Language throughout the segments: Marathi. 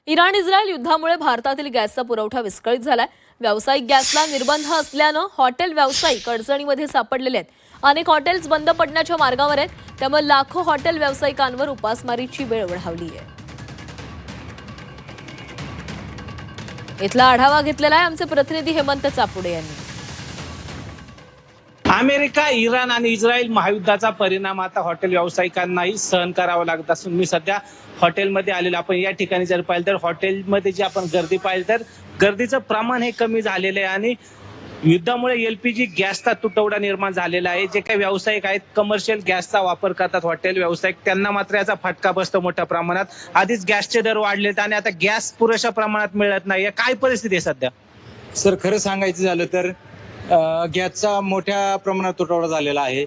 इराण इस्रायल युद्धामुळे भारतातील गॅसचा पुरवठा विस्कळीत झालाय। व्यावसायिक गॅसला निर्बंध असल्यानं हॉटेल व्यावसायिक अडचणीमध्ये सापडलेले आहेत। अनेक हॉटेल्स बंद पडण्याच्या मार्गावर आहेत, त्यामुळे लाखो हॉटेल व्यावसायिकांवर उपासमारीची वेळ ओढावली आहे। इथला आढावा घेतलेला आहे आमचे प्रतिनिधी हेमंत चापुडे यांनी। अमेरिका, इराण आणि इस्रायल महायुद्धाचा परिणाम आता हॉटेल व्यावसायिकांनाही सहन करावा लागत असून मी सध्या हॉटेलमध्ये आलेलो। आपण या ठिकाणी जर पाहिलं तर हॉटेलमध्ये जी आपण गर्दी पाहिली तर गर्दीचं प्रमाण हे कमी झालेलं आहे आणि युद्धामुळे एलपीजी गॅसचा तुटवडा निर्माण झालेला आहे। जे काही व्यावसायिक आहेत, कमर्शियल गॅसचा वापर करतात हॉटेल व्यावसायिक, त्यांना मात्र याचा फटका बसतो मोठ्या प्रमाणात। आधीच गॅसचे दर वाढलेत आणि आता गॅस पुरेशा प्रमाणात मिळत नाही। काय परिस्थिती आहे सध्या? सर, खरं सांगायचं झालं तर गॅसचा मोठ्या प्रमाणात तुटवडा झालेला आहे।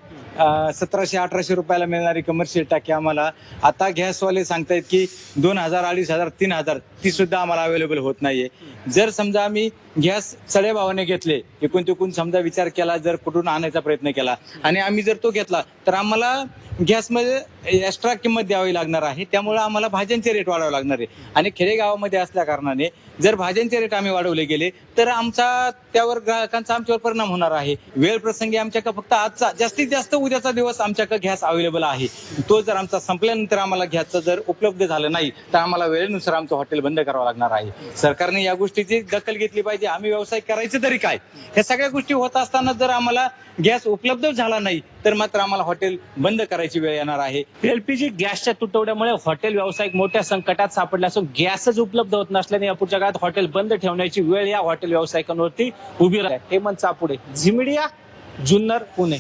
1700-1800 रुपयाला मिळणारी कमर्शियल टाकी आम्हाला आता गॅसवाले सांगतायत की 2000, 2500, 3000 ती सुद्धा आम्हाला अवेलेबल होत नाहीये। जर समजा आम्ही गॅस चढ्या भावाने घेतले, एकूण तिकून समजा विचार केला, जर कुठून आणायचा प्रयत्न केला आणि आम्ही जर तो घेतला तर आम्हाला गॅसमध्ये एक्स्ट्रा किंमत द्यावी लागणार आहे। त्यामुळे आम्हाला भाज्यांचे रेट वाढवावे लागणार आहे आणि खेडेगावामध्ये असल्या कारणाने जर भाज्यांचे रेट आम्ही वाढवले गेले तर आमचा त्यावर ग्राहकांचा आमच्यावर परिणाम होणार आहे। वेळ प्रसंगी आमच्याकडे फक्त आजचा जास्तीत जास्त उद्याचा दिवस आमच्याकडे गॅस अवेलेबल आहे। तो जर आमचा संपल्यानंतर आम्हाला गॅसचं जर उपलब्ध झालं नाही तर आम्हाला वेळेनुसार आमचं हॉटेल बंद करावं लागणार आहे। सरकारने या गोष्टीची दखल घेतली पाहिजे। आम्ही व्यवसाय करायचं तरी काय, ह्या सगळ्या गोष्टी होत असताना जर आम्हाला गॅस उपलब्ध झाला नाही तर मात्र आम्हाला हॉटेल बंद करायची वेळ येणार आहे। एलपीजी गॅसच्या तुटवड्यामुळे हॉटेल व्यावसायिक मोठ्या संकटात सापडले असून गॅसच उपलब्ध होत नसल्याने यापुढच्या काळात हॉटेल बंद ठेवण्याची वेळ या हॉटेल व्यावसायिकांवरती उभी राहते। हेमंत चापुडे, झी मीडिया, जुन्नर, पुणे।